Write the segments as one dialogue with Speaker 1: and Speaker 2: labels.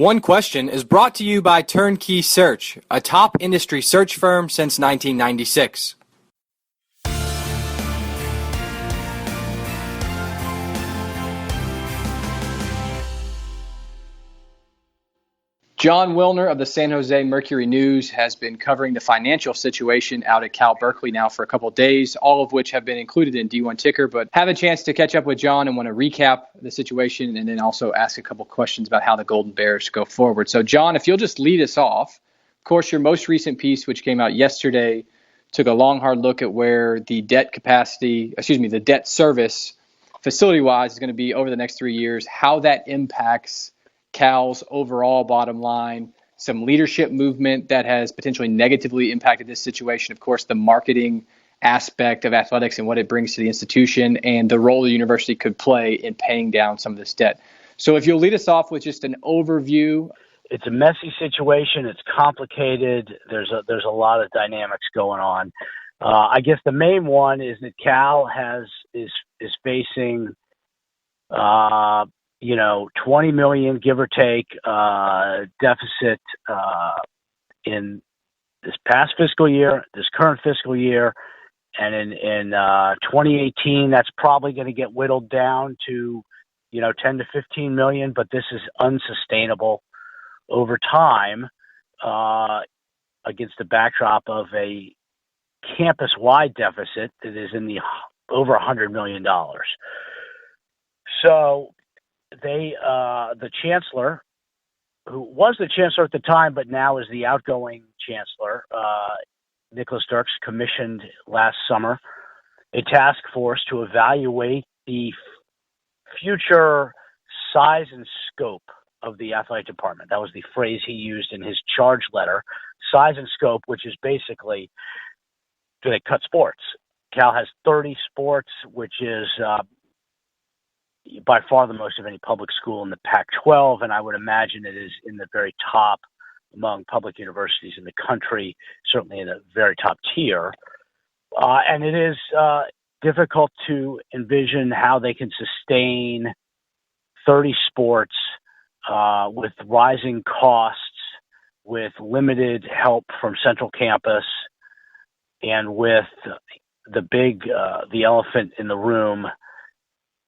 Speaker 1: One Question is brought to you by Turnkey Search, a top industry search firm since 1996. Jon Wilner of the San Jose Mercury News has been covering the financial situation out at Cal Berkeley now for a couple of days, all of which have been included in D1 Ticker, but have a chance to catch up with Jon and want to recap the situation and then also ask a couple questions about how the Golden Bears go forward. So, Jon, if you'll just lead us off, of course, your most recent piece, which came out yesterday, took a long, hard look at where the debt service facility-wise is going to be over the next 3 years, how that impacts Cal's overall bottom line, some leadership movement that has potentially negatively impacted this situation. Of course, the marketing aspect of athletics and what it brings to the institution and the role the university could play in paying down some of this debt. So if you'll lead us off with just an overview.
Speaker 2: It's a messy situation. It's complicated. There's a lot of dynamics going on. I guess the main one is that Cal is facing 20 million, give or take, deficit in this past fiscal year, this current fiscal year, and in 2018, that's probably going to get whittled down to 10 to 15 million. But this is unsustainable over time against the backdrop of a campus-wide deficit that is in the over $100 million. So the chancellor, who was the chancellor at the time, but now is the outgoing chancellor, Nicholas Dirks, commissioned last summer a task force to evaluate the future size and scope of the athletic department. That was the phrase he used in his charge letter, size and scope, which is basically, do they cut sports? Cal has 30 sports, which is by far the most of any public school in the Pac-12, and I would imagine it is in the very top among public universities in the country, certainly in the very top tier. And it is difficult to envision how they can sustain 30 sports with rising costs, with limited help from central campus, and with the elephant in the room,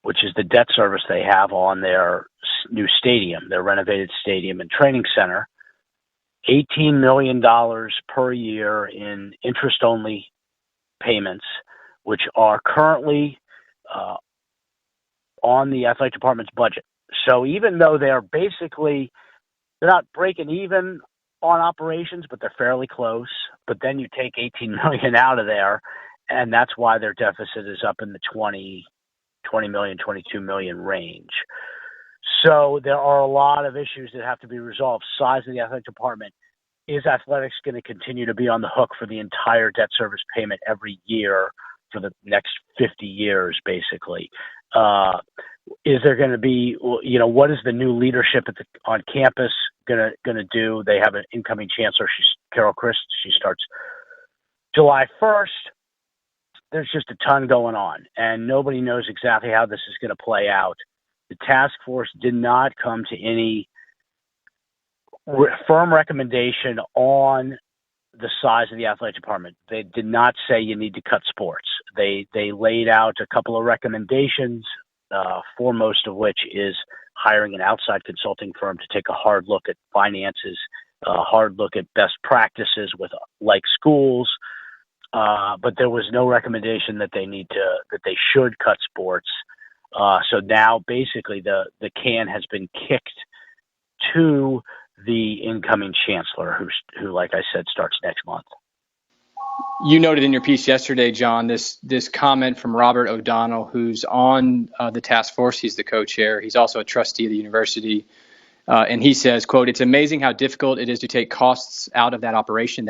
Speaker 2: which is the debt service they have on their new stadium, their renovated stadium and training center. $18 million per year in interest-only payments, which are currently on the athletic department's budget. So even though they're not breaking even on operations, but they're fairly close. But then you take $18 million out of there, and that's why their deficit is up in the 20 million, 22 million range. So there are a lot of issues that have to be resolved. Size of the athletic department. Is athletics going to continue to be on the hook for the entire debt service payment every year for the next 50 years, basically? Is there going to be, what is the new leadership on campus going to do? They have an incoming chancellor, Carol Christ. She starts July 1st. There's just a ton going on, and nobody knows exactly how this is going to play out. The task force did not come to any firm recommendation on the size of the athletic department. They did not say you need to cut sports. They laid out a couple of recommendations, foremost of which is hiring an outside consulting firm to take a hard look at finances, a hard look at best practices with like schools. But there was no recommendation that they should cut sports. So now basically the can has been kicked to the incoming chancellor, who, like I said, starts next month.
Speaker 1: You noted in your piece yesterday, Jon, this comment from Robert O'Donnell, who's on the task force. He's the co-chair. He's also a trustee of the university. And he says, quote, "It's amazing how difficult it is to take costs out of that operation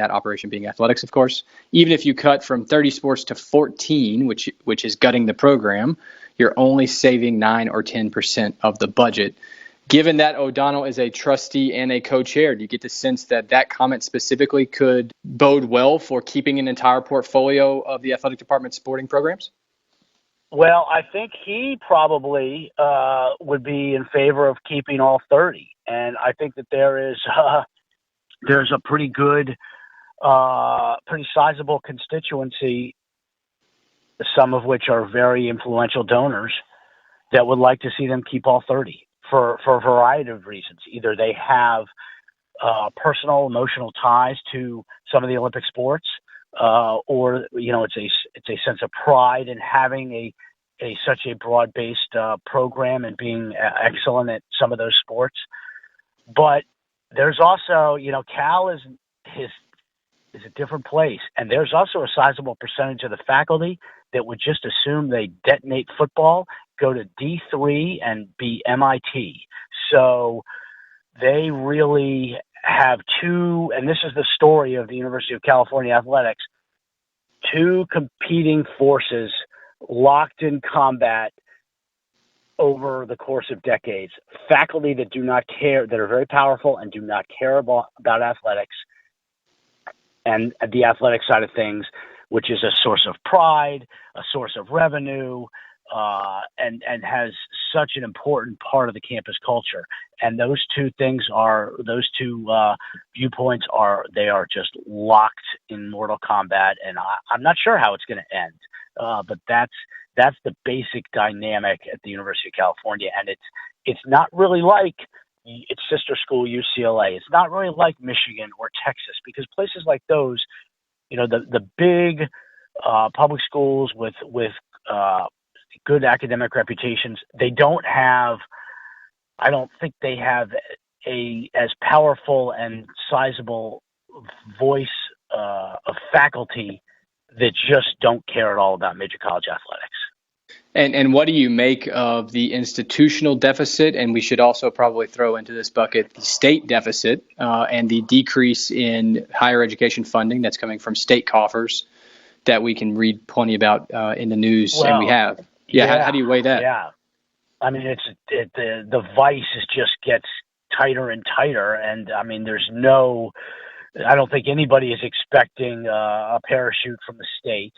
Speaker 1: being athletics, of course. Even if you cut from 30 sports to 14, which is gutting the program, you're only saving 9 or 10% of the budget." Given that O'Donnell is a trustee and a co-chair, do you get the sense that comment specifically could bode well for keeping an entire portfolio of the athletic department's sporting programs?
Speaker 2: Well, I think he probably would be in favor of keeping all 30, and I think that there's a pretty good, pretty sizable constituency, some of which are very influential donors, that would like to see them keep all 30 for a variety of reasons. Either they have personal, emotional ties to some of the Olympic sports, or it's a sense of pride in having such a broad-based program and being excellent at some of those sports. But there's also, Cal is a different place, and there's also a sizable percentage of the faculty that would just assume they detonate football, go to D3, and be MIT. So they really have two, and this is the story of the University of California athletics, two competing forces locked in combat over the course of decades. Faculty that do not care, that are very powerful and do not care about athletics, and the athletic side of things, which is a source of pride, a source of revenue, and has such an important part of the campus culture. And those two viewpoints are just locked in mortal combat. And I'm not sure how it's going to end, but that's the basic dynamic at the University of California. And it's not really like its sister school, UCLA. It's not really like Michigan or Texas, because places like those, the big public schools with good academic reputations, I don't think they have as powerful and sizable voice of faculty that just don't care at all about major college athletics.
Speaker 1: And what do you make of the institutional deficit? And we should also probably throw into this bucket the state deficit and the decrease in higher education funding that's coming from state coffers that we can read plenty about in the news, and we have. How do you weigh that?
Speaker 2: Yeah, I mean, the vice just gets tighter and tighter, and I mean, I don't think anybody is expecting a parachute from the state.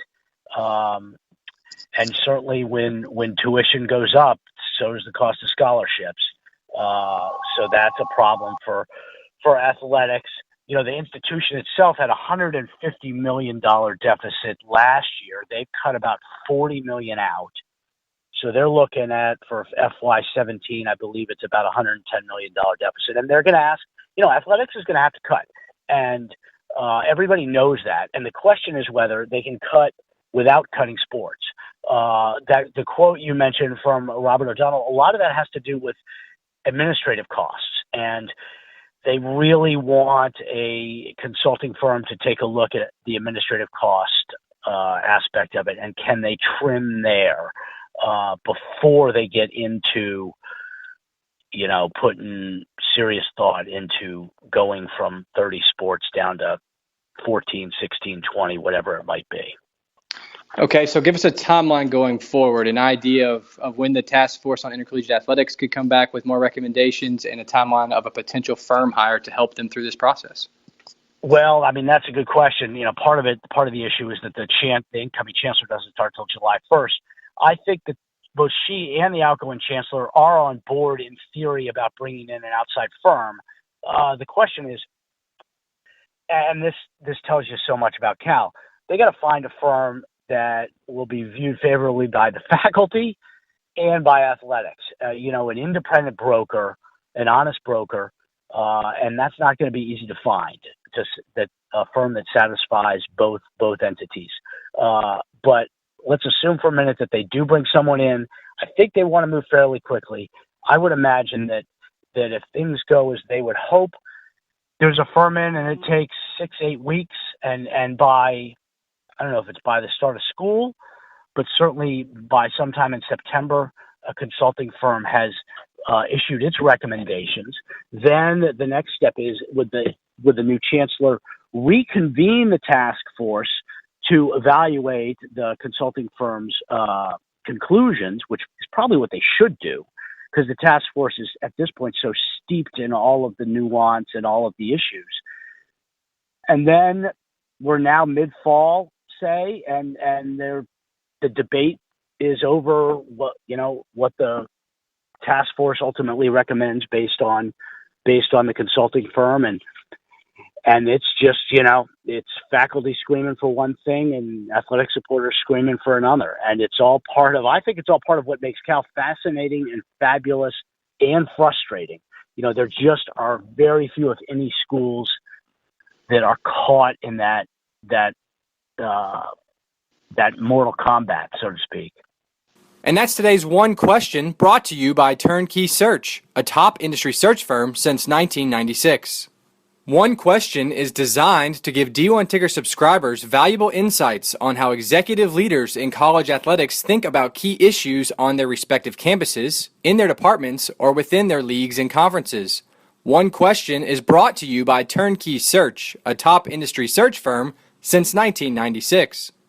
Speaker 2: And certainly when tuition goes up, so does the cost of scholarships. So that's a problem for athletics. The institution itself had a $150 million deficit last year. They've cut about $40 million out. So they're looking at, for FY17, I believe it's about $110 million deficit. And they're going to ask, athletics is going to have to cut. And everybody knows that. And the question is whether they can cut without cutting sports. That the quote you mentioned from Robert O'Donnell, a lot of that has to do with administrative costs. And they really want a consulting firm to take a look at the administrative cost aspect of it, and can they trim there before they get into, putting serious thought into going from 30 sports down to 14, 16, 20, whatever it might be.
Speaker 1: Okay, so give us a timeline going forward, an idea of when the task force on intercollegiate athletics could come back with more recommendations, and a timeline of a potential firm hire to help them through this process.
Speaker 2: Well, I mean, that's a good question. Part of the issue is that the incoming chancellor doesn't start till July 1st. I think that both she and the outgoing chancellor are on board in theory about bringing in an outside firm. The question is, and this tells you so much about Cal, they got to find a firm that will be viewed favorably by the faculty and by athletics. An independent broker, an honest broker, and that's not going to be easy to find. Just that a firm that satisfies both entities. But let's assume for a minute that they do bring someone in. I think they want to move fairly quickly. I would imagine that if things go as they would hope, there's a firm in and it takes 6-8 weeks, and by, I don't know if it's by the start of school, but certainly by sometime in September, a consulting firm has issued its recommendations. Then the next step is, would the new chancellor reconvene the task force to evaluate the consulting firm's conclusions, which is probably what they should do, because the task force is at this point so steeped in all of the nuance and all of the issues. And then we're now mid-fall, say, and the debate is over what the task force ultimately recommends based on the consulting firm, and it's just it's faculty screaming for one thing and athletic supporters screaming for another, and I think it's all part of what makes Cal fascinating and fabulous and frustrating. There just are very few, if any, schools that are caught in that Mortal Kombat, so to speak.
Speaker 3: And that's today's One Question, brought to you by Turnkey Search, a top industry search firm since 1996. One Question is designed to give D1 Ticker subscribers valuable insights on how executive leaders in college athletics think about key issues on their respective campuses, in their departments, or within their leagues and conferences. One Question is brought to you by Turnkey Search, a top industry search firm since 1996.